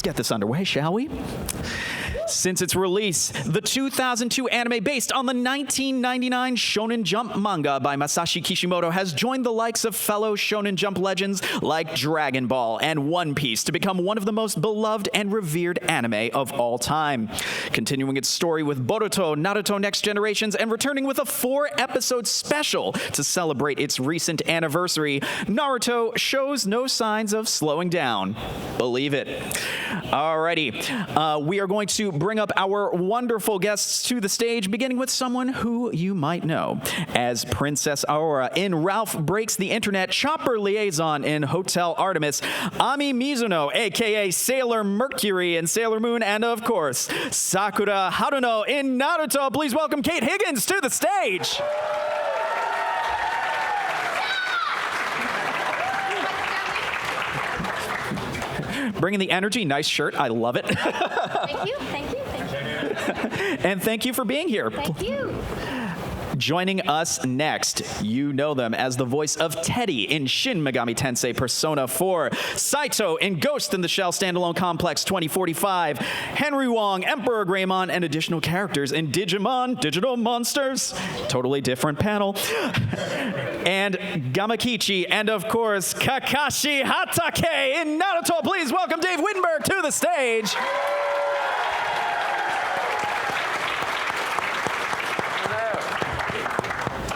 get this underway, shall we? Since its release, the 2002 anime based on the 1999 Shonen Jump manga by Masashi Kishimoto has joined the likes of fellow Shonen Jump legends like Dragon Ball and One Piece to become one of the most beloved and revered anime of all time. Continuing its story with Boruto, Naruto Next Generations, and returning with a 4-episode special to celebrate its recent anniversary, Naruto shows no signs of slowing down. Believe it. Alrighty, we are going to bring up our wonderful guests to the stage, beginning with someone who you might know as Princess Aurora in Ralph Breaks the Internet, Chopper Liaison in Hotel Artemis, Ami Mizuno, aka Sailor Mercury in Sailor Moon, and of course, Sakura Haruno in Naruto. Please welcome Kate Higgins to the stage. Bringing the energy. Nice shirt. I love it. Thank you. Thank you. Thank you. And thank you for being here. Thank you. Joining us next, you know them as the voice of Teddy in Shin Megami Tensei Persona 4, Saito in Ghost in the Shell Standalone Complex 2045, Henry Wong, Emperor Greymon, and additional characters in Digimon, Digital Monsters, totally different panel, and Gamakichi, and of course, Kakashi Hatake in Naruto. Please welcome Dave Wittenberg to the stage.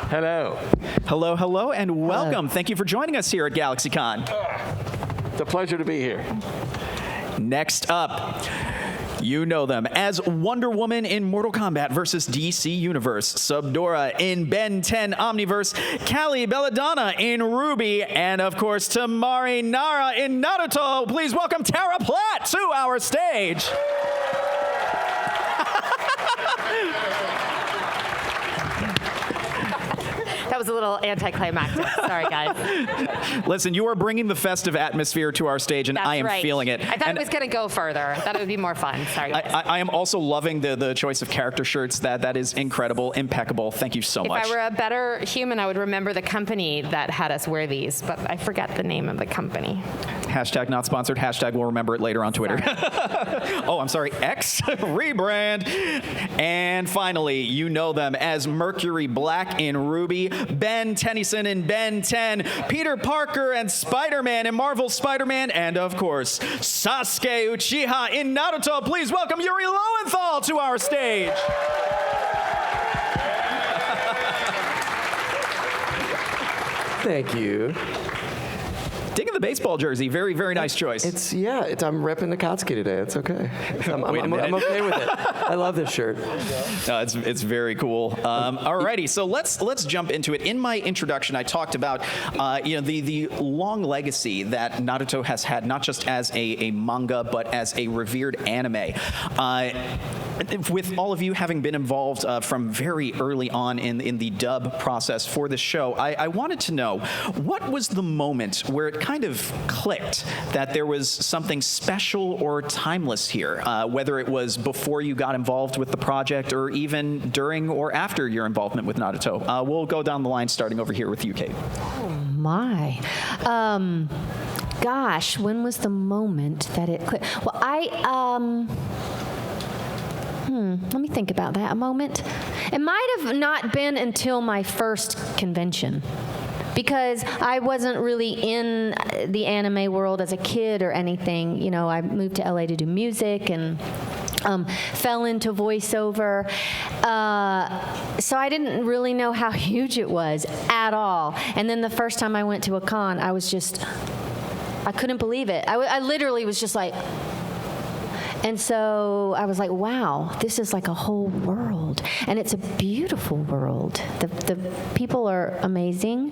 Hello. Hello, hello, and welcome. Thank you for joining us here at GalaxyCon. It's a pleasure to be here. Next up, you know them as Wonder Woman in Mortal Kombat vs. DC Universe, Subdora in Ben 10 Omniverse, Callie Belladonna in Ruby, and of course, Temari Nara in Naruto. Please welcome Tara Platt to our stage. That was a little anticlimactic. Sorry, guys. Listen, you are bringing the festive atmosphere to our stage, and That's I am right. feeling it. I thought it was going to go further. I thought it would be more fun. Sorry, guys. I am also loving the choice of character shirts. That is incredible, impeccable. Thank you so much. If I were a better human, I would remember the company that had us wear these, but I forget the name of the company. Hashtag not sponsored. Hashtag we'll remember it later on Twitter. Oh, I'm sorry. X rebrand. And finally, you know them as Mercury Black in Ruby, Ben Tennyson in Ben 10, Peter Parker and Spider-Man in Marvel's Spider-Man, and of course, Sasuke Uchiha in Naruto. Please welcome Yuri Lowenthal to our stage. Thank you. Digging the baseball jersey. Very, very nice choice. I'm repping Akatsuki today. It's okay. I'm okay with it. I love this shirt. It's very cool. Alrighty, so let's jump into it. In my introduction, I talked about the long legacy that Naruto has had, not just as a manga, but as a revered anime. With all of you having been involved from very early on in the dub process for this show, I wanted to know, what was the moment where it kind of clicked that there was something special or timeless here, whether it was before you got involved with the project or even during or after your involvement with Naruto? We'll go down the line, starting over here with you, Kate. Oh, my. Gosh, when was the moment that it clicked? Well, let me think about that a moment. It might have not been until my first convention, because I wasn't really in the anime world as a kid or anything. You know, I moved to LA to do music and fell into voiceover. So I didn't really know how huge it was at all. And then the first time I went to a con, I couldn't believe it. I literally was just like, and so I was like, wow, this is like a whole world. And it's a beautiful world. The people are amazing,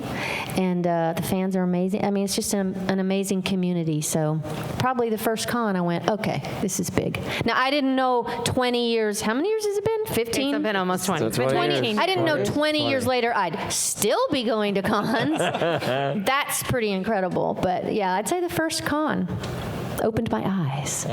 and the fans are amazing. I mean, it's just an amazing community. So probably the first con, I went, okay, this is big. Now, I didn't know 20 years. How many years has it been? 15? It's been almost 20. So 20. I didn't know 20 years later I'd still be going to cons. That's pretty incredible. But yeah, I'd say the first con opened my eyes.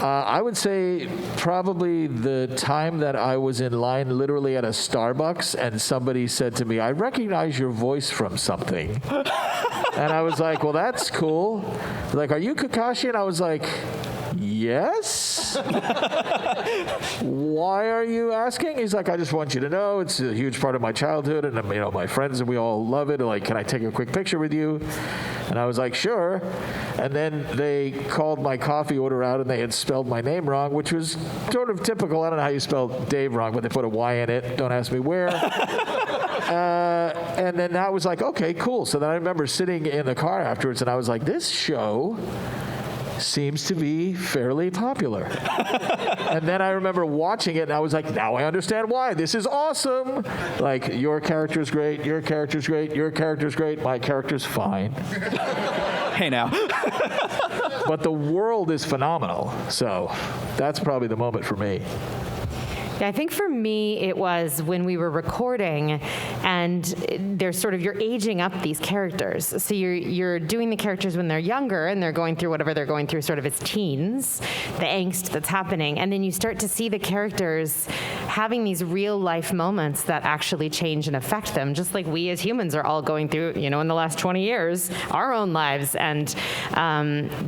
I would say probably the time that I was in line literally at a Starbucks and somebody said to me, I recognize your voice from something. And I was like, well, that's cool. They're like, are you Kakashi? And I was like, yes. Why are you asking? He's like, I just want you to know it's a huge part of my childhood, and my friends and we all love it. Like, can I take a quick picture with you? And I was like, sure. And then they called my coffee order out, and they had spelled my name wrong, which was sort of typical. I don't know how you spell Dave wrong, but they put a Y in it. Don't ask me where. And then I was like, okay, cool. So then I remember sitting in the car afterwards, and I was like, this show seems to be fairly popular. And then I remember watching it, and I was like, now I understand why. This is awesome. Like, your character's great, your character's great, your character's great, my character's fine. Hey, now. But the world is phenomenal. So that's probably the moment for me. Yeah, I think for me, it was when we were recording, and there's sort of, you're aging up these characters. So you're doing the characters when they're younger, and they're going through whatever they're going through sort of as teens, the angst that's happening. And then you start to see the characters having these real life moments that actually change and affect them, just like we as humans are all going through, in the last 20 years, our own lives. And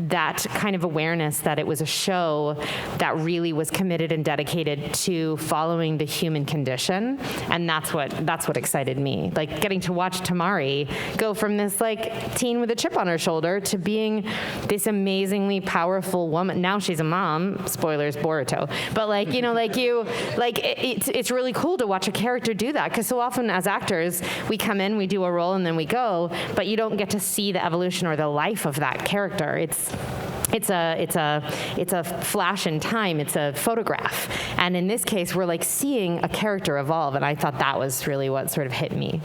that kind of awareness that it was a show that really was committed and dedicated to following the human condition, and that's what excited me. Like, getting to watch Temari go from this teen with a chip on her shoulder to being this amazingly powerful woman. Now she's a mom. Spoilers, Boruto. But it's really cool to watch a character do that, because so often as actors we come in, we do a role, and then we go, but you don't get to see the evolution or the life of that character. It's a flash in time. It's a photograph. And in this case, we're seeing a character evolve, and I thought that was really what sort of hit me.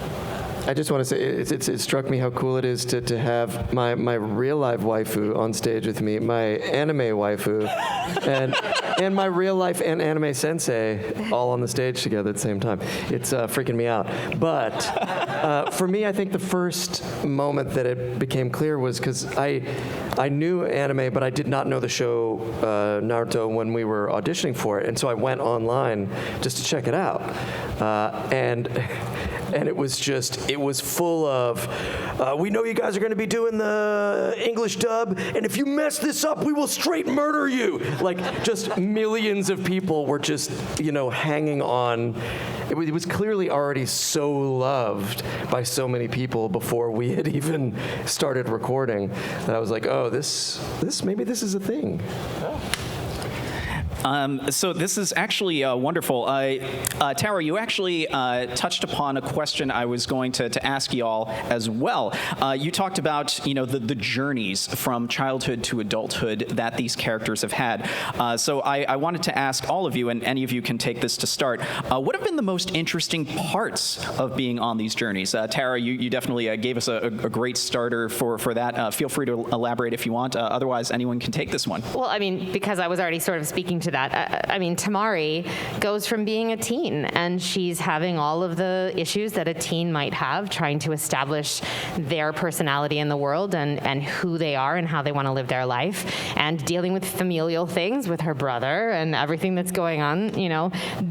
I just want to say, it struck me how cool it is to have my real life waifu on stage with me, my anime waifu, and my real life and anime sensei all on the stage together at the same time. It's freaking me out. But for me, I think the first moment that it became clear was because I knew anime, but I did not know the show Naruto when we were auditioning for it, and so I went online just to check it out, and it was full of, we know you guys are going to be doing the English dub, and if you mess this up, we will straight murder you. Just millions of people were just, hanging on. It was clearly already so loved by so many people before we had even started recording that I was like, oh, maybe this is a thing. So this is actually wonderful. Tara, you actually touched upon a question I was going to ask y'all as well. You talked about, the journeys from childhood to adulthood that these characters have had. So I wanted to ask all of you, and any of you can take this to start, what have been the most interesting parts of being on these journeys? Tara, you definitely gave us a great starter for that. Feel free to elaborate if you want. Otherwise, anyone can take this one. Well, because I was already sort of speaking to that. Temari goes from being a teen, and she's having all of the issues that a teen might have, trying to establish their personality in the world and who they are and how they want to live their life, and dealing with familial things with her brother and everything that's going on.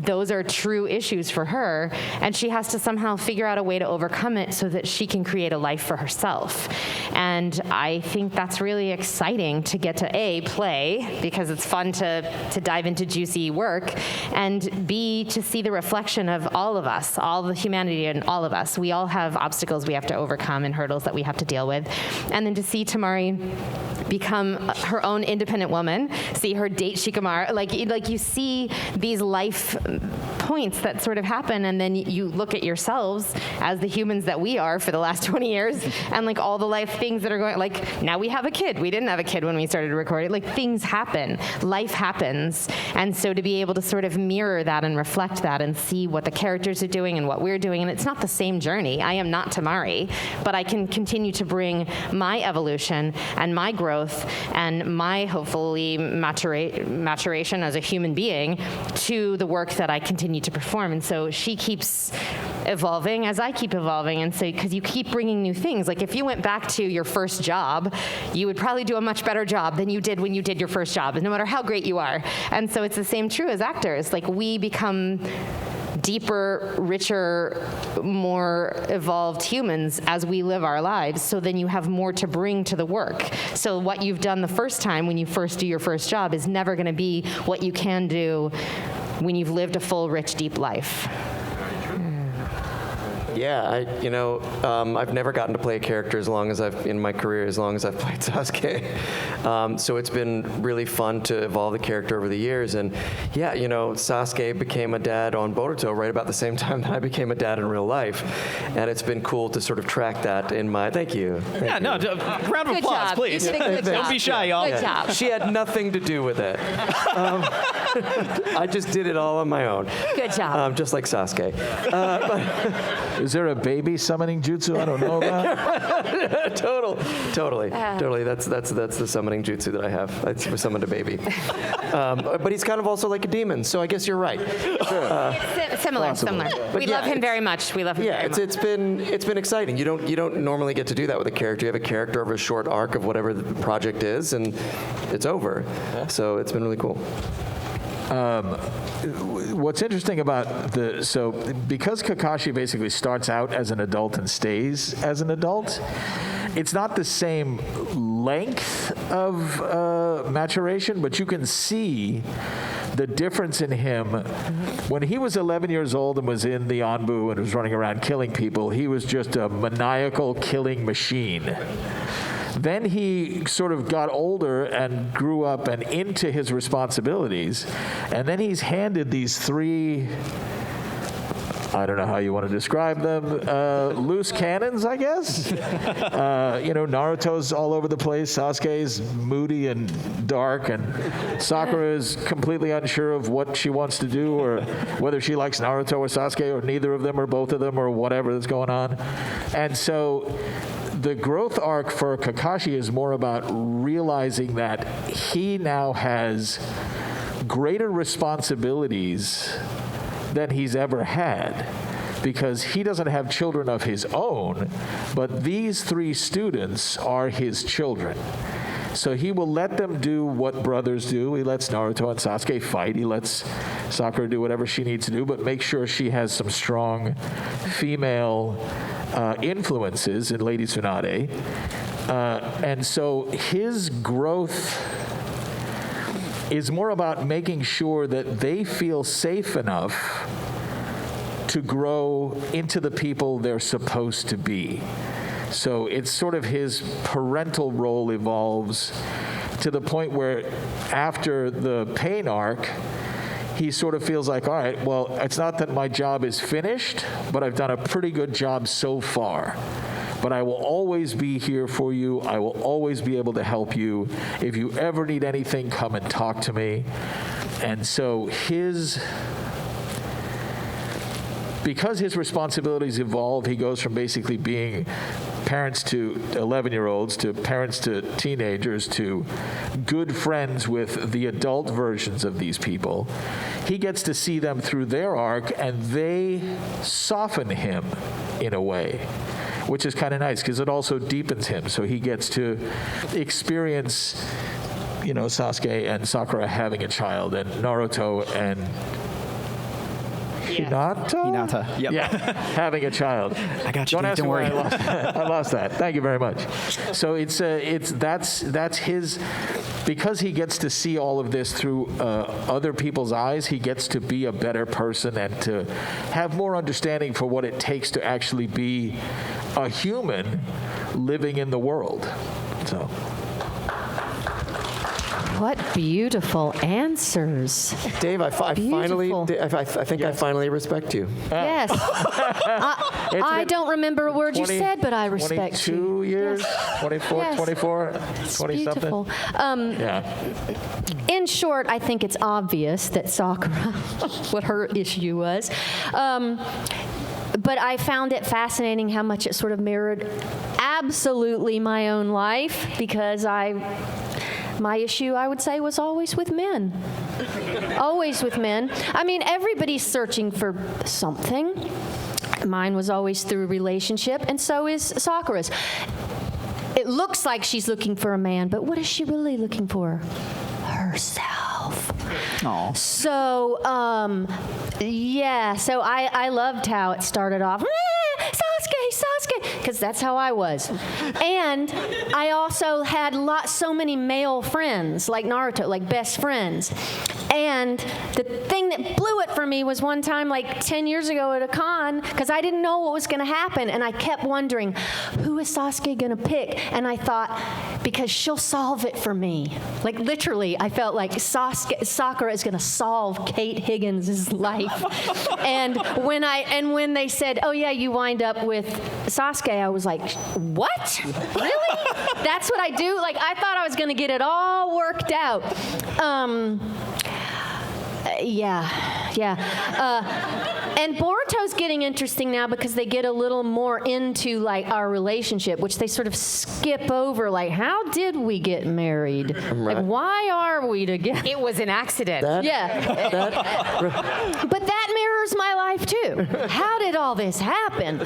Those are true issues for her, and she has to somehow figure out a way to overcome it so that she can create a life for herself. And I think that's really exciting to get to play, because it's fun to dive into juicy work, and B, to see the reflection of all of us, all the humanity in all of us. We all have obstacles we have to overcome and hurdles that we have to deal with. And then to see Temari become her own independent woman, see her date Shikamaru, like you see these life points that sort of happen, and then you look at yourselves as the humans that we are for the last 20 years, and all the life things that are going, now we have a kid. We didn't have a kid when we started recording. Things happen. Life happens. And so to be able to sort of mirror that and reflect that and see what the characters are doing and what we're doing, and it's not the same journey. I am not Temari, but I can continue to bring my evolution and my growth and my, hopefully, maturation as a human being to the work that I continue to perform. And so she keeps evolving as I keep evolving. And so, because you keep bringing new things. If you went back to your first job, you would probably do a much better job than you did when you did your first job, no matter how great you are. And so it's the same true as actors. We become deeper, richer, more evolved humans as we live our lives, so then you have more to bring to the work. So what you've done the first time when you first do your first job is never going to be what you can do when you've lived a full, rich, deep life. Yeah, I've never gotten to play a character in my career as long as I've played Sasuke. So it's been really fun to evolve the character over the years. And yeah, Sasuke became a dad on Boruto right about the same time that I became a dad in real life. And it's been cool to sort of track that in my, thank you. Round of Good applause, job. please. You did a good job. Don't be shy, y'all. Good job. She had nothing to do with it. I just did it all on my own. Good job. Just like Sasuke. Is there a baby summoning jutsu I don't know about? Totally. That's the summoning jutsu that I have. I summoned a baby. But he's kind of also like a demon, so I guess you're right. Similar. But We yeah, love him very much. We love him very much. It's been exciting. You don't normally get to do that with a character. You have a character over a short arc of whatever the project is, and it's over. So it's been really cool. What's interesting about because Kakashi basically starts out as an adult and stays as an adult, it's not the same length of maturation, but you can see the difference in him. When he was 11 years old and was in the Anbu and was running around killing people, he was just a maniacal killing machine. Then he sort of got older and grew up and into his responsibilities. And then he's handed these three, I don't know how you want to describe them, loose cannons, I guess. Naruto's all over the place. Sasuke's moody and dark. And Sakura is completely unsure of what she wants to do or whether she likes Naruto or Sasuke or neither of them or both of them or whatever that's going on. And so the growth arc for Kakashi is more about realizing that he now has greater responsibilities than he's ever had, because he doesn't have children of his own, but these three students are his children. So he will let them do what brothers do. He lets Naruto and Sasuke fight. He lets Sakura do whatever she needs to do, but make sure she has some strong female influences in Lady Tsunade. And so his growth is more about making sure that they feel safe enough to grow into the people they're supposed to be. So it's sort of his parental role evolves to the point where after the pain arc, he sort of feels like, all right, well, it's not that my job is finished, but I've done a pretty good job so far. But I will always be here for you. I will always be able to help you. If you ever need anything, come and talk to me. And so because his responsibilities evolve, he goes from basically being parents to 11-year-olds to parents to teenagers to good friends with the adult versions of these people. He gets to see them through their arc, and they soften him in a way, which is kind of nice because it also deepens him. So he gets to experience, Sasuke and Sakura having a child, and Naruto and Hinata. Yep. Yeah, having a child. I got you. Don't worry. I lost that. Thank you very much. So that's his. Because he gets to see all of this through other people's eyes, he gets to be a better person and to have more understanding for what it takes to actually be a human living in the world. So. What beautiful answers. Dave, I finally Beautiful. finally respect you. Yes. I don't remember a word you said, but I respect 22 you. years? Yes. 24, Yes. 24, It's 20-something? beautiful. Yeah. In short, I think it's obvious that Sakura, what her issue was. But I found it fascinating how much it sort of mirrored absolutely my own life, because my issue, I would say, was always with men. Always with men. I mean, everybody's searching for something. Mine was always through relationship, and so is Sakura's. It looks like she's looking for a man, but what is she really looking for? Herself. Aw. So, yeah, so I loved how it started off, Sasuke, because that's how I was. And I also had so many male friends, like Naruto, like best friends. And the thing that blew it for me was one time, like 10 years ago at a con, because I didn't know what was going to happen, and I kept wondering, who is Sasuke going to pick? And I thought, because she'll solve it for me. Like literally, I felt like Sakura is going to solve Kate Higgins' life. and when they said, oh yeah, you wind up with Sasuke, I was like, what? Really? That's what I do? Like, I thought I was going to get it all worked out. And Boruto's getting interesting now because they get a little more into like our relationship, which they sort of skip over. Like, how did we get married? Right. Like, why are we together? It was an accident. But that mirrors my life too. How did all this happen?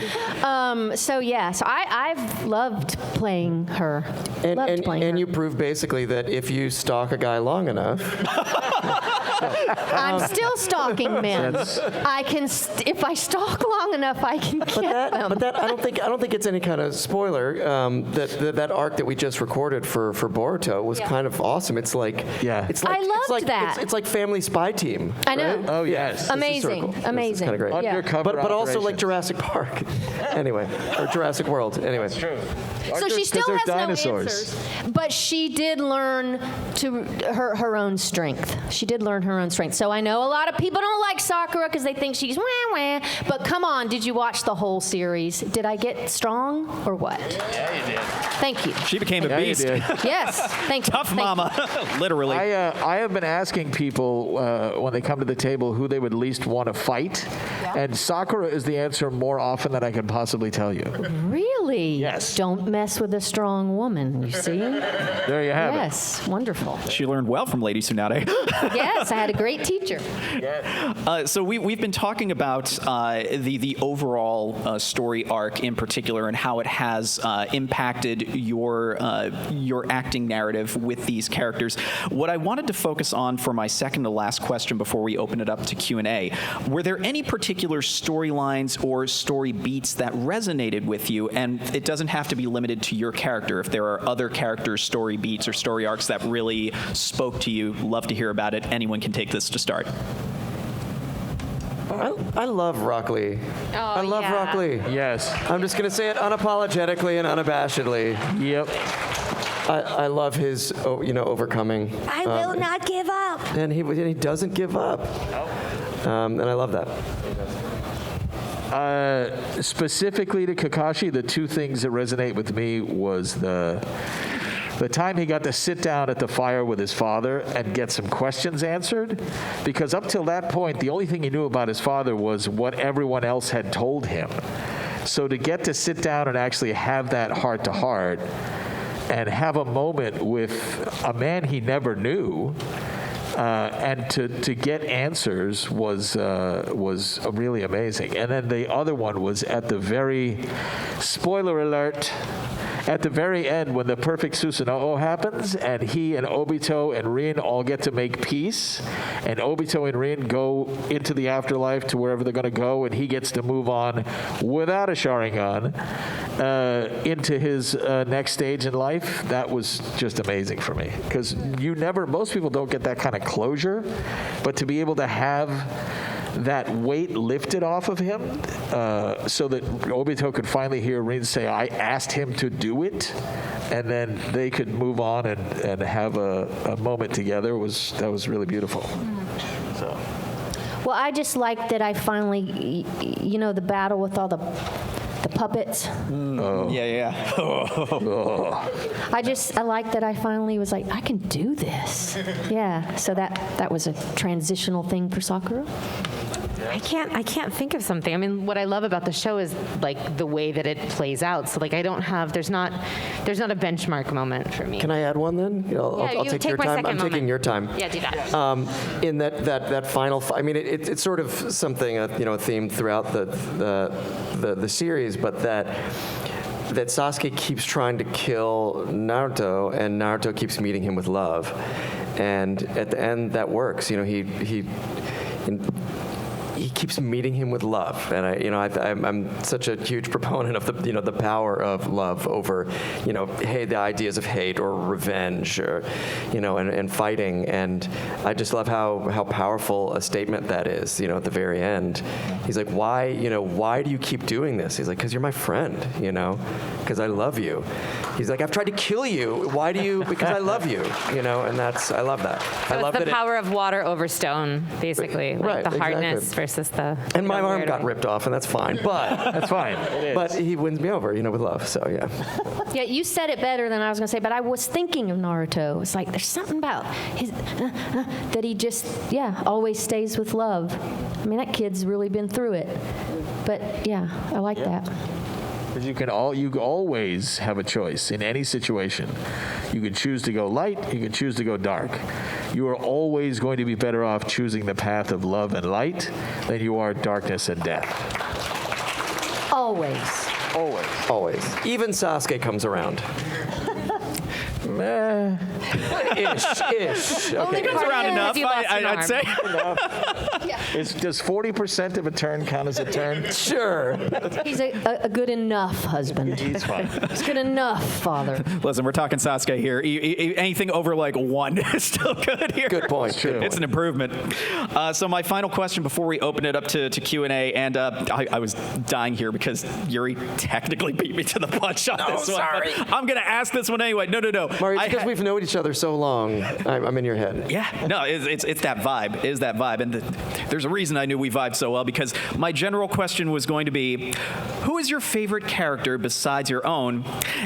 So I've loved playing her. And you prove basically that if you stalk a guy long enough, I'm still stalking men. If I stalk long enough, I can get them. But that I don't think it's any kind of spoiler. That arc that we just recorded for Boruto was kind of awesome. It's like I loved that. It's like Family Spy Team. I know. Right? Oh yes. Amazing. This is kind of great. Undercover But also like operations. Jurassic Park. Anyway, or Jurassic World. Anyway. That's true. So she still has dinosaurs. no answers, but she did learn her own strength. She did learn her own strength. So I know a lot of people don't like Sakura because they think she's wah wah. But come on, did you watch the whole series? Did I get strong or what? Yeah, you did. Thank you. She became a Yeah, you beast. did. Yes, thank you. Tough Thank you. mama, literally. I have been asking people when they come to the table who they would least want to fight, and Sakura is the answer more often than I can possibly tell you. Really? Yes. Don't mess with a strong woman, you see? There you have Yes, wonderful. She learned well from Lady Tsunade. Yes, I had a great teacher. So we've been talking about the overall story arc in particular and how it has impacted your acting narrative with these characters. What I wanted to focus on for my second to last question before we open it up to Q&A, were there any particular storylines or story beats that resonated with you? And it doesn't have to be limited to your character. If there are other characters' story beats or story arcs that really spoke to you, love to hear about it. Anyone can take this to start. I love Rock Lee. Oh, I love yeah. Rock Lee. Yes. I'm just going to say it unapologetically and unabashedly. Yep. I love his, overcoming. I will not give up. And he doesn't give up. And I love that. Specifically to Kakashi, the two things that resonate with me was the time he got to sit down at the fire with his father and get some questions answered, because up till that point, the only thing he knew about his father was what everyone else had told him. So to get to sit down and actually have that heart-to-heart and have a moment with a man he never knew, and to get answers was really amazing. And then the other one was at the very, spoiler alert, at the very end when the perfect Susanoo happens and he and Obito and Rin all get to make peace, and Obito and Rin go into the afterlife to wherever they're going to go, and he gets to move on without a Sharingan into his next stage in life. That was just amazing for me, because most people don't get that kind of closure, but to be able to have that weight lifted off of him so that Obito could finally hear Rin say, I asked him to do it, and then they could move on and have a moment together, that was really beautiful. So. Well, I just like that I finally, the battle with all the puppets. Yeah. I like that I finally was like, I can do this. Yeah, so that was a transitional thing for Sakura. I can't think of something. I mean, what I love about the show is like the way that it plays out. So like there's not a benchmark moment for me. Can I add one then? I'll you take take your my time. second I'm taking moment. your time. Yeah, do that. In that final, I mean, it's sort of something a theme throughout the series, but that Sasuke keeps trying to kill Naruto, and Naruto keeps meeting him with love. and at the end that works. He keeps meeting him with love, and I'm such a huge proponent of the power of love over the ideas of hate or revenge or and fighting, and I just love how powerful a statement that is. At the very end, he's like, why do you keep doing this? He's like, because you're my friend, because I love you. He's like, I've tried to kill you. Why do you? Because I love you, and I love that. So I love it's the that power of water over stone, basically. Right, the hardness exactly. versus the. And my arm got ripped off, and that's fine. But That's fine. It is. but he wins me over, with love. So yeah. Yeah, you said it better than I was going to say, but I was thinking of Naruto. It's like there's something about his that he just always stays with love. I mean, that kid's really been through it. But yeah, I like that. Because you always have a choice in any situation. You could choose to go light, you could choose to go dark. You are always going to be better off choosing the path of love and light than you are darkness and death. Always. Always. Always. Even Sasuke comes around. Ish. Only Okay. It's around enough, I'd say. Does 40% of a turn count as a turn? Sure. He's a good enough husband. He's fine. He's good enough father. Listen, we're talking Sasuke here. Anything over like 1 is still good here. Good point. True. It's an improvement. So my final question before we open it up to Q&A, and I was dying here because Yuri technically beat me to the punch on this one. sorry. I'm going to ask this one anyway. No. Mari, it's because we've known each other so long. I'm in your head. Yeah, no, it's that vibe. It is that vibe. And there's a reason I knew we vibed so well, because my general question was going to be, who is your favorite character besides your own,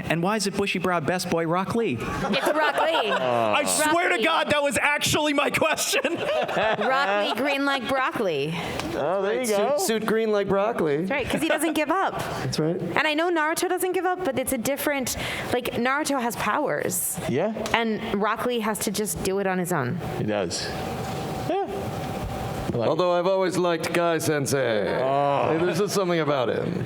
and why is it bushy-browed best boy Rock Lee? It's Rock Lee. I swear to God, that was actually my question. Rock Lee green like broccoli. Oh, there you go. Suit green like broccoli. Right, because he doesn't give up. That's right. And I know Naruto doesn't give up, but it's a different, Naruto has powers. Yeah, And Rock Lee has to just do it on his own. he does. Yeah. Although I've always liked Guy Sensei. There's just something about him.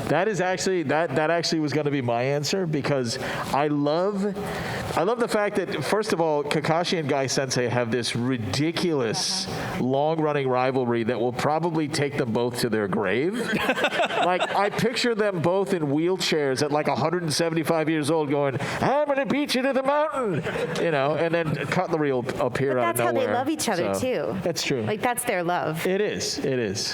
That is actually that actually was going to be my answer, because I love the fact that, first of all, Kakashi and Guy Sensei have this ridiculous long-running rivalry that will probably take them both to their grave. I picture them both in wheelchairs at 175 years old going, I'm going to beat you to the mountain, and then Cutlery will appear But out of that's how nowhere. they love each other, So, too. That's true. That's their love. It is.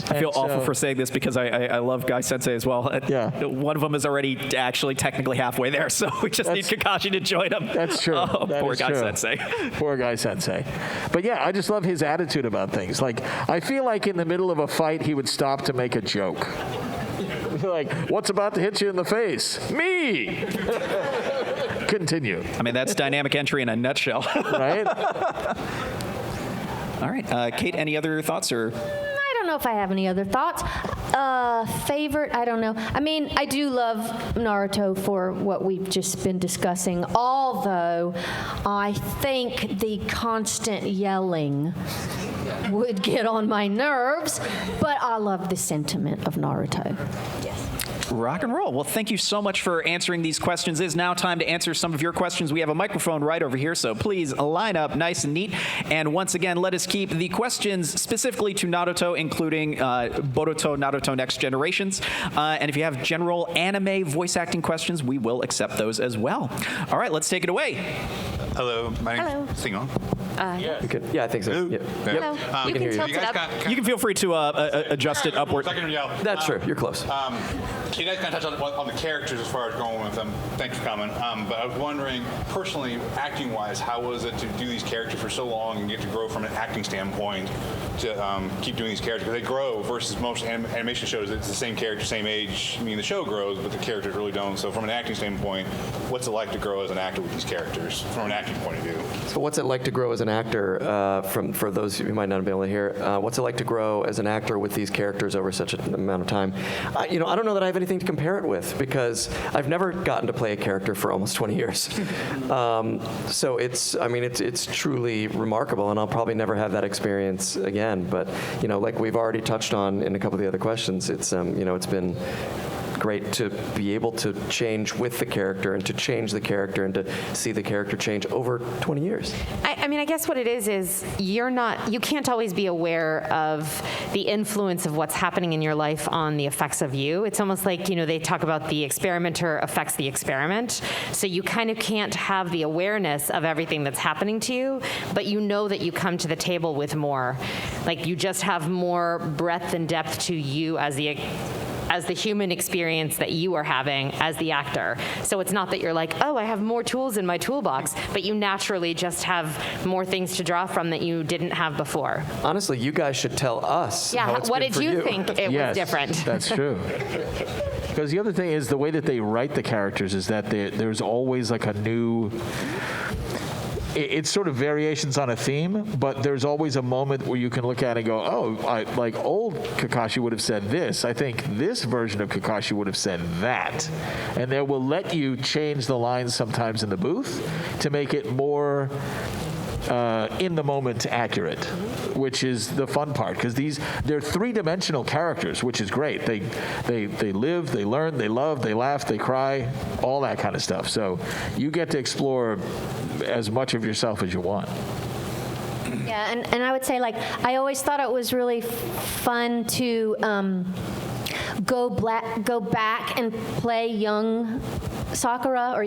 I feel awful for saying this because I love Guy Sensei as well. Yeah. One of them is already actually technically halfway there, so we just need Kakashi to join him. That's true. Oh, That poor is Guy true. Sensei. Poor Guy Sensei. But yeah, I just love his attitude about things. I feel like in the middle of a fight, he would stop to make a joke. What's about to hit you in the face? Me! Continue. I mean, that's dynamic entry in a nutshell. Right? All right. Kate, any other thoughts? Or I don't know if I have any other thoughts. Favorite, I don't know. I mean, I do love Naruto for what we've just been discussing, although I think the constant yelling would get on my nerves, but I love the sentiment of Naruto. rock and roll. Well, thank you so much for answering these questions. It is now time to answer some of your questions. We have a microphone right over here, so please line up nice and neat. And once again, let us keep the questions specifically to Naruto, including Boruto, Naruto Next Generations. And if you have general anime voice acting questions, we will accept those as well. All right, let's take it away. Hello, my Hello. name's Singo. Yeah, I think so. Hello. Yep. Hello. You can hear you. tilt You it guys up. got You can feel free to adjust it upward. So I can yell. That's true. You're close. You guys kind of touched on the characters as far as going with them. Thanks for coming. But I was wondering, personally, acting-wise, how was it to do these characters for so long and get to grow from an acting standpoint to keep doing these characters? Because they grow versus most animation shows. It's the same character, same age. I mean, the show grows, but the characters really don't. So from an acting standpoint, what's it like to grow as an actor with these characters from an acting point of view? So what's it like to grow as an actor, for those who might not be able to hear, what's it like to grow as an actor with these characters over such an amount of time? I don't know that I have anything to compare it with because I've never gotten to play a character for almost 20 years. So it's truly remarkable, and I'll probably never have that experience again. But, like we've already touched on in a couple of the other questions, it's been great to be able to change with the character and to change the character and to see the character change over 20 years. I mean, I guess what it is you can't always be aware of the influence of what's happening in your life on the effects of you. It's almost like, they talk about the experimenter affects the experiment. So you kind of can't have the awareness of everything that's happening to you, but you know that you come to the table with more. Like, you just have more breadth and depth to you as the human experience that you are having as the actor. So it's not that you're like, oh, I have more tools in my toolbox, but you naturally just have more things to draw from that you didn't have before. Honestly, you guys should tell us how it's what been did for you think it was different? That's true. Because the other thing is the way that they write the characters is that there's always like a new... It's sort of variations on a theme, but there's always a moment where you can look at it and go, oh, like old Kakashi would have said this. I think this version of Kakashi would have said that. And they will let you change the lines sometimes in the booth to make it more in the moment accurate, which is the fun part, because they're three-dimensional characters, which is great. They live, they learn, they love, they laugh, they cry, all that kind of stuff. So you get to explore as much of yourself as you want. Yeah, and I would say, like, I always thought it was really fun to go back and play young Sakura, or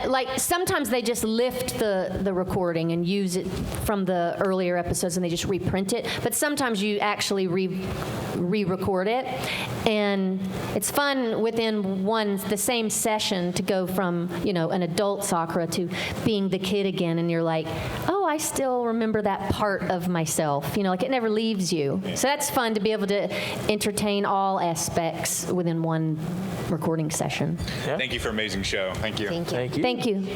like sometimes they just lift the recording and use it from the earlier episodes and they just reprint it, but sometimes you actually re-record it, and it's fun within the same session to go from an adult Sakura to being the kid again, and you're like, oh, I still remember that part of myself, like it never leaves you. So that's fun to be able to entertain all aspects within one recording session. Yeah. Thank you for an amazing show. Thank you. Thank you.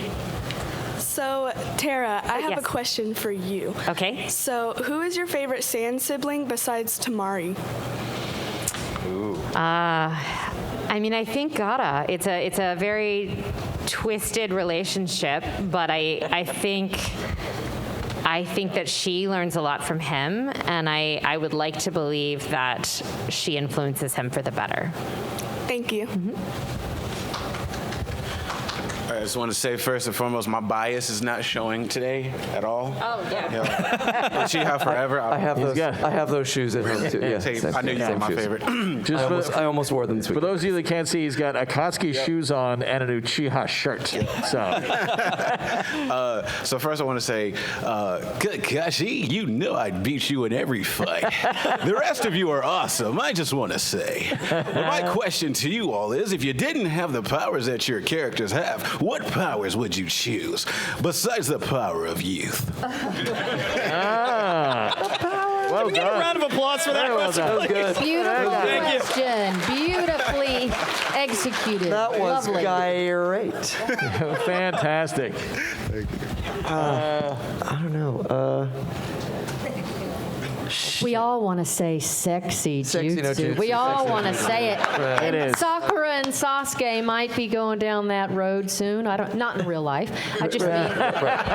So, Tara, I have yes. a question for you. Okay. So, who is your favorite Sand sibling besides Temari? I mean, I think Gara. It's a very twisted relationship, but I think that she learns a lot from him, and I would like to believe that she influences him for the better. Thank you. I just want to say first and foremost, my bias is not showing today at all. Oh, yeah. Uchiha forever. I have those shoes at home too. Yeah, I knew you were my shoes. favorite. I almost wore them this week. For those of you that can't see, he's got Akatsuki shoes on and an Uchiha shirt. So first I want to say, Kakashi, you know I'd beat you in every fight. The rest of you are awesome, I just want to say. But my question to you all is, if you didn't have the powers that your characters have, what powers would you choose besides the power of youth? Well Can we get a round of applause for that question? That was good. Beautiful Thank question. Beautifully executed. That was Lovely. great. Fantastic. I don't know. We all want to say sexy Sexy no jutsu. jutsu, We all sexy want to say it. It is. Sakura and Sasuke might be going down that road soon. Not in real life. I just mean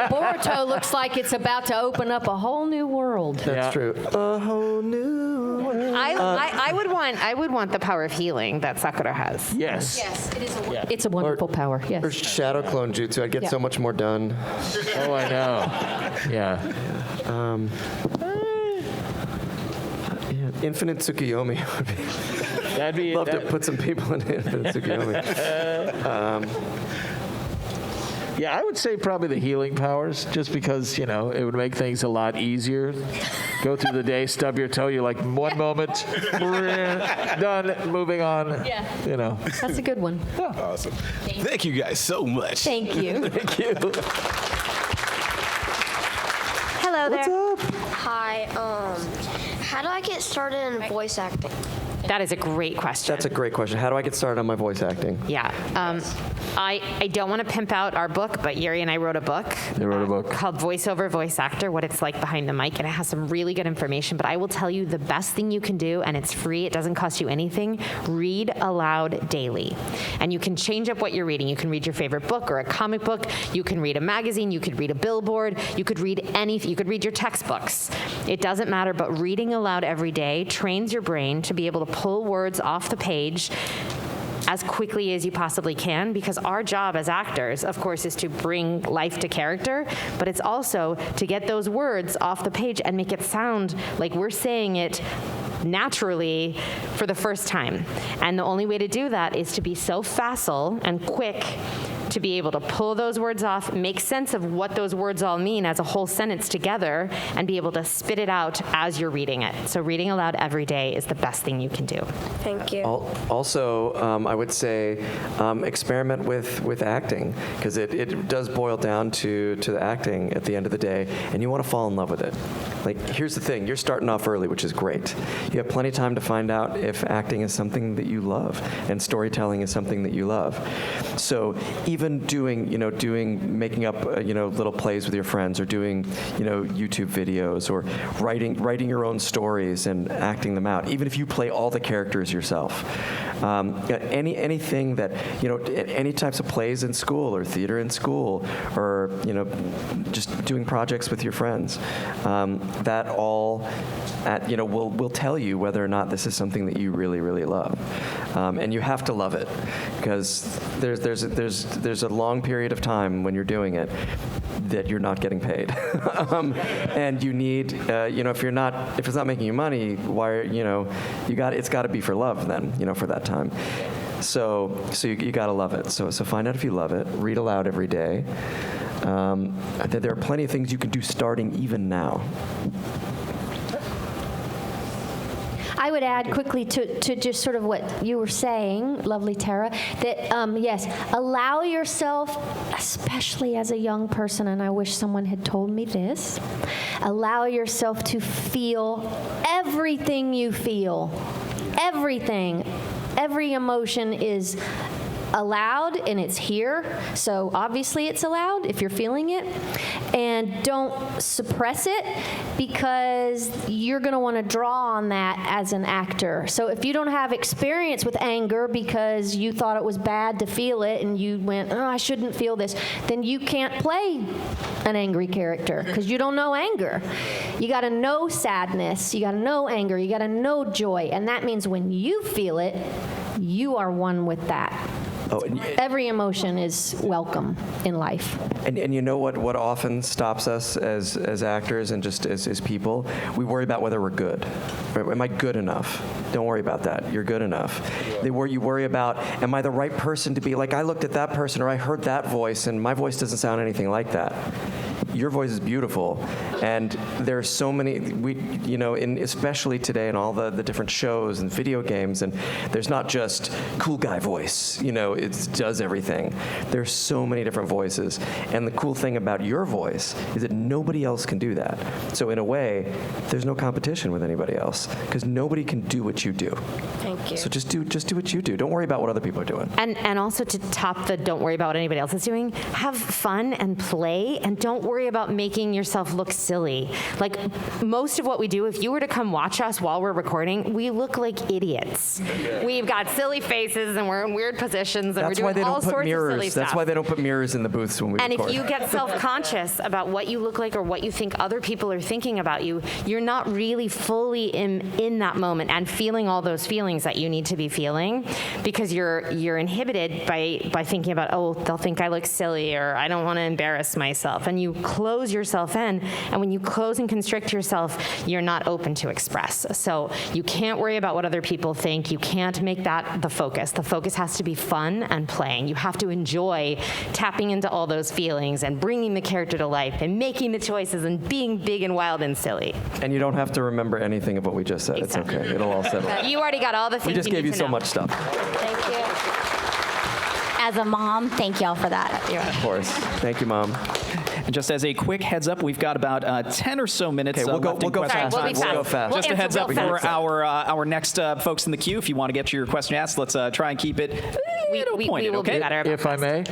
Boruto looks like it's about to open up a whole new world. That's true. A whole new world. I would want the power of healing that Sakura has. Yes. Yes, it is. It's a wonderful power. Or Yes. shadow clone jutsu. I'd get so much more done. Oh, I know. Yeah. Infinite Tsukuyomi. That'd be Love to put some people in Infinite Tsukuyomi. Yeah, I would say probably the healing powers, just because, it would make things a lot easier. Go through the day, stub your toe, you're like, one moment, done, moving on. Yeah. That's a good one. Awesome. Thank you guys so much. Thank you. Thank you. Hello there. What's up? Hi, how do I get started in voice acting? That is a great question. That's a great question. How do I get started on my voice acting? Yeah. I don't want to pimp out our book, but Yuri and I wrote a book. They wrote a book. Called Voiceover Voice Actor, What It's Like Behind the Mic, and it has some really good information, but I will tell you the best thing you can do, and it's free, it doesn't cost you anything, read aloud daily. And you can change up what you're reading. You can read your favorite book or a comic book, you can read a magazine, you could read a billboard, you could read anything, you could read your textbooks. It doesn't matter, but reading aloud every day trains your brain to be able to pull words off the page as quickly as you possibly can, because our job as actors, of course, is to bring life to character, but it's also to get those words off the page and make it sound like we're saying it naturally for the first time. And the only way to do that is to be so facile and quick to be able to pull those words off, make sense of what those words all mean as a whole sentence together, and be able to spit it out as you're reading it. So reading aloud every day is the best thing you can do. Thank you. Also, I would say experiment with acting, because it does boil down to the acting at the end of the day, and you want to fall in love with it. Like, here's the thing, you're starting off early, which is great. You have plenty of time to find out if acting is something that you love and storytelling is something that you love. So even making up little plays with your friends, or doing YouTube videos, or writing your own stories and acting them out, even if you play all the characters yourself. Anything that any types of plays in school, or theater in school, or just doing projects with your friends, that all will tell you whether or not this is something that you really, really love. And you have to love it, because there's a long period of time when you're doing it that you're not getting paid. And you need, if it's not making you money, it's got to be for love then, for that time. So you got to love it. So find out if you love it. Read aloud every day. There are plenty of things you can do starting even now. I would add quickly to just sort of what you were saying, lovely Tara, that yes, allow yourself, especially as a young person, and I wish someone had told me this, allow yourself to feel everything you feel. Everything. Every emotion is allowed, and it's here. So obviously it's allowed if you're feeling it. And don't suppress it, because you're going to want to draw on that as an actor. So if you don't have experience with anger because you thought it was bad to feel it and you went, oh, I shouldn't feel this, then you can't play an angry character because you don't know anger. You got to know sadness. You got to know anger. You got to know joy. And that means when you feel it, you are one with that. Every emotion is welcome in life. And you know what often stops us as actors and just as people? We worry about whether we're good. Right? Am I good enough? Don't worry about that. You're good enough. You worry about, am I the right person to be? Like, I looked at that person, or I heard that voice, and my voice doesn't sound anything like that. Your voice is beautiful, and there are so many, especially today in all the different shows and video games, and there's not just cool guy voice, it does everything. There's so many different voices, and the cool thing about your voice is that nobody else can do that. So in a way, there's no competition with anybody else, because nobody can do what you do. Thank you. So just do what you do. Don't worry about what other people are doing. And also, to top the don't worry about what anybody else is doing, have fun and play, and don't worry about making yourself look silly. Like, most of what we do, if you were to come watch us while we're recording, we look like idiots. We've got silly faces, and we're in weird positions, and we're doing all sorts of silly stuff. That's why they don't put mirrors in the booths when we record. And if you get self-conscious about what you look like or what you think other people are thinking about you, you're not really fully in that moment and feeling all those feelings that you need to be feeling, because you're inhibited by thinking about, oh, they'll think I look silly, or I don't want to embarrass myself. And you close yourself in, and when you close and constrict yourself, you're not open to express. So you can't worry about what other people think. You can't make that the focus. The focus has to be fun and playing. You have to enjoy tapping into all those feelings and bringing the character to life and making the choices and being big and wild and silly. And you don't have to remember anything of what we just said. Exactly. It's okay. It'll all settle. You already got all the things We just you gave need you to so know. much stuff. Thank you. As a mom, thank y'all for that. Of course. Thank you, Mom. And just as a quick heads up, we've got about 10 or so minutes Okay, we'll left in go question fast. We'll be time. fast. We'll go fast. We'll Just a answer heads up real for fast. our next folks in the queue. If you want to get your question asked, let's try and keep it We pointed, will okay? be better about If I may,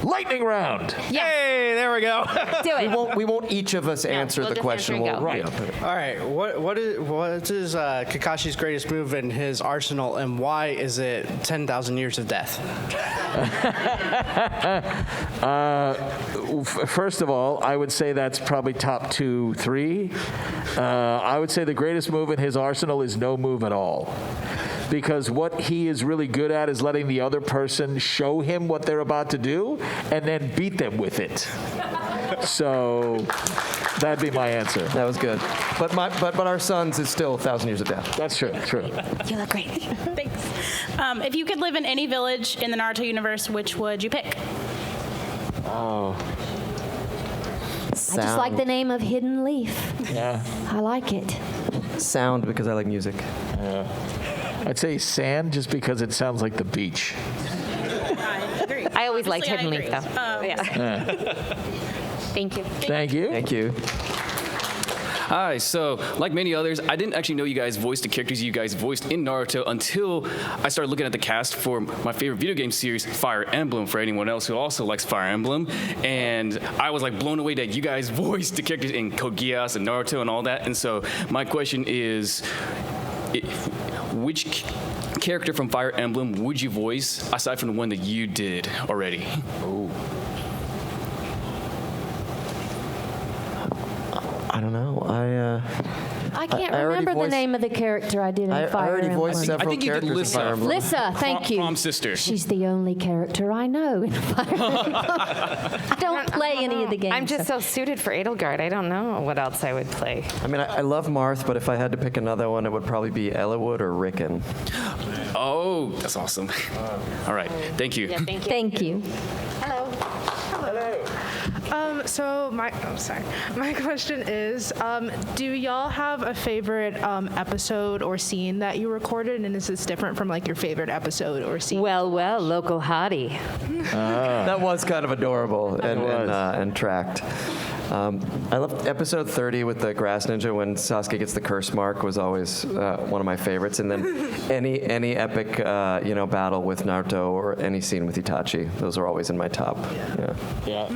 lightning round. Hey, there we go. Do it. We won't each of us answer we'll the just question. answer and go. All right. What is Kakashi's greatest move in his arsenal, and why is it 10,000 years of death? First of all, I would say that's probably top 2, 3. I would say the greatest move in his arsenal is no move at all. because what he is really good at is letting the other person show him what they're about to do and then beat them with it. So that'd be my answer. That was good. But our son's is still 1,000 years of death. That's true. You look great. Thanks. If you could live in any village in the Naruto universe, which would you pick? Oh. I just like the name of Hidden Leaf. Yeah. I like it. Sound, because I like music. Yeah. I'd say sand just because it sounds like the beach. I agree. I always liked Honestly, Hidden I Leaf, agree. though. Yeah. Thank you. Thank you. Thank you. Hi, so like many others, I didn't actually know you guys voiced the characters you guys voiced in Naruto until I started looking at the cast for my favorite video game series, Fire Emblem, for anyone else who also likes Fire Emblem. And I was like blown away that you guys voiced the characters in Code Geass and Naruto and all that. And so my question is, which character from Fire Emblem would you voice aside from the one that you did already? Ooh. I don't know. I can't I already remember the voiced- name of the character I did in I Fire already voiced Emblem. several I think you did characters in Lissa. Fire Emblem. Lissa, thank you. Prom sister. She's the only character I know in Fire Emblem. I don't play any of the games. I'm just so suited for Edelgard. I don't know what else I would play. I mean, I love Marth, but if I had to pick another one, it would probably be Eliwood or Rickon. Oh, that's awesome. All right, thank you. Yeah, thank you. Thank you. Hello. So my question is, do y'all have a favorite episode or scene that you recorded, and is this different from like your favorite episode or scene? Well, local hottie. That was kind of adorable and tracked. I love episode 30 with the grass ninja when Sasuke gets the curse mark was always one of my favorites, and then any epic battle with Naruto or any scene with Itachi, those are always in my top. Yeah.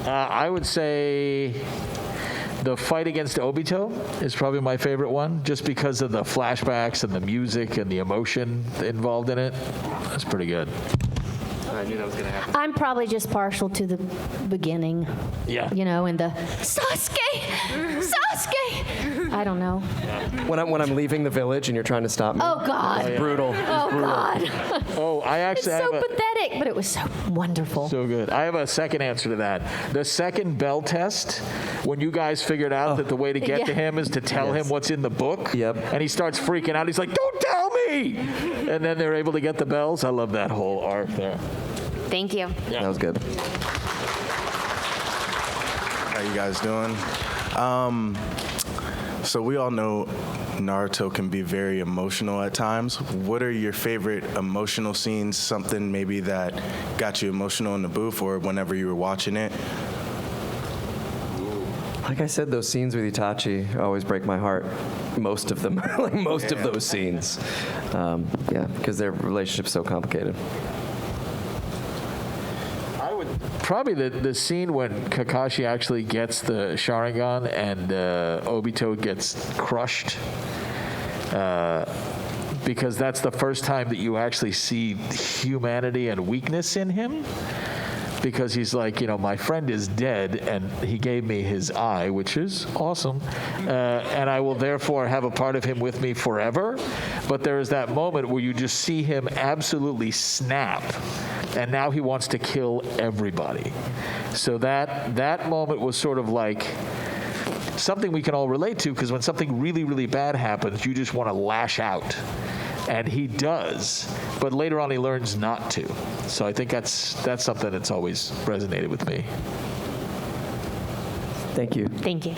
I would say the fight against Obito is probably my favorite one, just because of the flashbacks and the music and the emotion involved in it. That's pretty good. I knew that was going to happen. I'm probably just partial to the beginning. Yeah. And the Sasuke! I don't know. When I'm leaving the village and you're trying to stop me. Oh, God. It's brutal. Oh, God. Oh, I actually It's have so pathetic, but it was so wonderful. So good. I have a second answer to that. The second bell test, when you guys figured out that the way to get to him is to tell him what's in the book. Yep. And he starts freaking out. He's like, "Don't tell me!" And then they're able to get the bells. I love that whole arc there. Thank you. Yeah. That was good. How you guys doing? So we all know Naruto can be very emotional at times. What are your favorite emotional scenes? Something maybe that got you emotional in the booth or whenever you were watching it? Like I said, those scenes with Itachi always break my heart. Most of them, most of those scenes. Because their relationship's so complicated. Probably the scene when Kakashi actually gets the Sharingan and Obito gets crushed. Because that's the first time that you actually see humanity and weakness in him. Because he's like, my friend is dead, and he gave me his eye, which is awesome, and I will therefore have a part of him with me forever. But there is that moment where you just see him absolutely snap, and now he wants to kill everybody. So that moment was sort of like something we can all relate to, because when something really, really bad happens, you just want to lash out. And he does, but later on he learns not to. So I think that's something that's always resonated with me. Thank you. Thank you.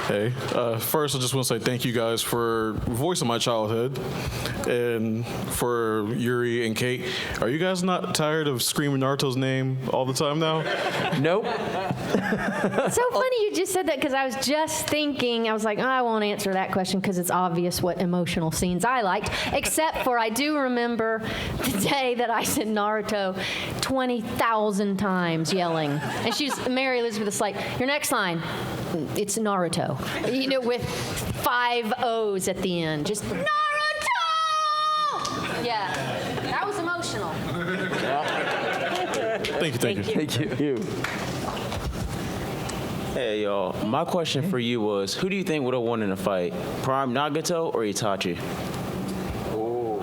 Hey, first I just want to say thank you guys for voicing my childhood, and for Yuri and Kate. Are you guys not tired of screaming Naruto's name all the time now? Nope. It's so funny you just said that, because I was just thinking, I was like, I won't answer that question because it's obvious what emotional scenes I liked, except for I do remember the day that I said Naruto 20,000 times yelling. And Mary Elizabeth is like, your next line, it's Naruto. With 5 O's at the end. Just Naruto! Yeah, that was emotional. Thank you. Thank you. Hey, y'all. My question for you was, who do you think would have won in a fight? Prime Nagato or Itachi?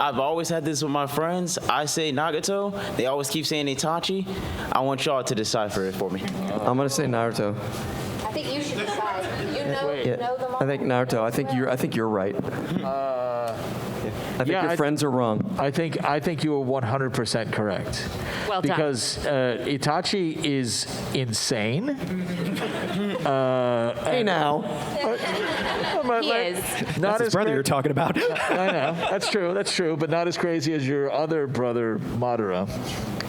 I've always had this with my friends. I say Nagato. They always keep saying Itachi. I want y'all to decipher it for me. I'm gonna say Naruto. I think you should decide. You know them all. I think Naruto. I think you're right. I think your friends are wrong. I think you are 100% correct. Well done. Because Itachi is insane. Hey now. He is. That's his brother you're talking about. I know. That's true. But not as crazy as your other brother, Madara.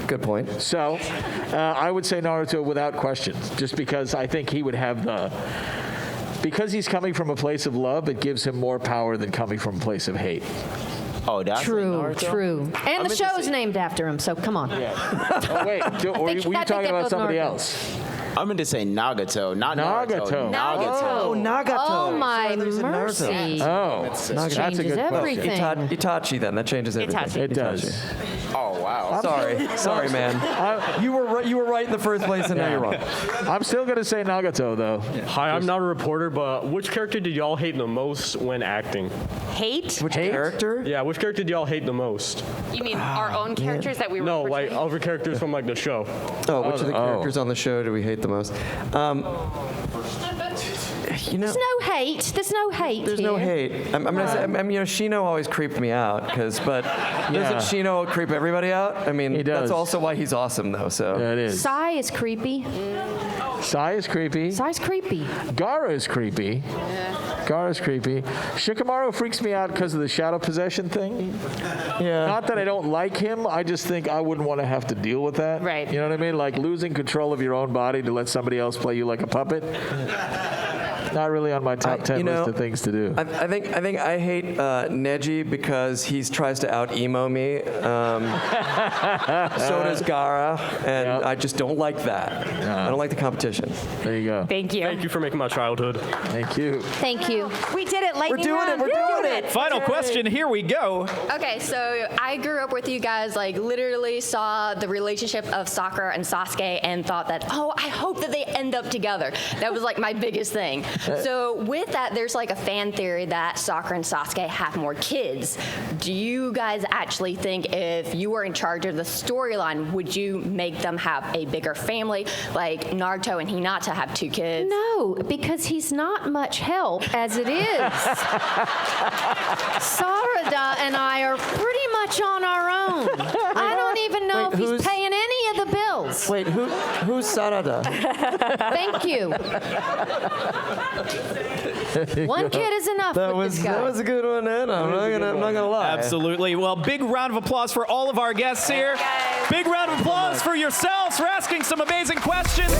Good point. So, I would say Naruto without question, just because I think he would have because he's coming from a place of love, it gives him more power than coming from a place of hate. Oh, that's True. And the show's named after him, so come on. Yeah. Oh, wait. Were you talking about somebody else? I'm going to say Nagato, not Naruto. Oh, Nagato. Oh, my mercy. Oh, that's a changes good everything. Itachi, then. That changes everything. It does. Oh, wow. Sorry, man. You were right in the first place, and now you're wrong. I'm still going to say Nagato, though. Hi, I'm not a reporter, but which character did y'all hate the most when acting? Hate? Which character? Yeah, which character did y'all hate the most? You mean our own characters that we were No, portraying? like other characters from like the show. Oh, which of the characters on the show do we hate the most? There's no hate. There's no hate. There's no hate. I'm gonna say, Shino always creeped me out, but doesn't Shino creep everybody out? I mean, He does. that's also why he's awesome, though. So That is. Sai is creepy. Sai is creepy. Sai's creepy. Gaara is creepy. Gaara's creepy. Shikamaru freaks me out because of the shadow possession thing. Yeah. Not that I don't like him. I just think I wouldn't want to have to deal with that. Right. You know what I mean? Like losing control of your own body to let somebody else play you like a puppet. Not really on my top 10 list of things to do. I think I hate Neji because he tries to out emo me. So does Gaara, and I just don't like that. I don't like the competition. There you go. Thank you. Thank you for making my childhood. Thank you. Thank you. We did it, lightning round. We're doing it. Final question. Here we go. Okay, so I grew up with you guys, like literally saw the relationship of Sakura and Sasuke and thought that, oh, I hope that they end up together. That was like my biggest thing. So with that, there's like a fan theory that Sakura and Sasuke have more kids. Do you guys actually think if you were in charge of the storyline, would you make them have a bigger family, like Naruto and Hinata have 2 kids? No, because he's not much help as it is. Sarada and I are pretty much on our own. I don't even know if he's paying any of the bills. Wait, who's Sarada? Thank you. One kid is enough. That was a good one, Anna. I'm not gonna lie. Absolutely. Well, big round of applause for all of our guests here. Big round of applause for yourselves for asking some amazing questions.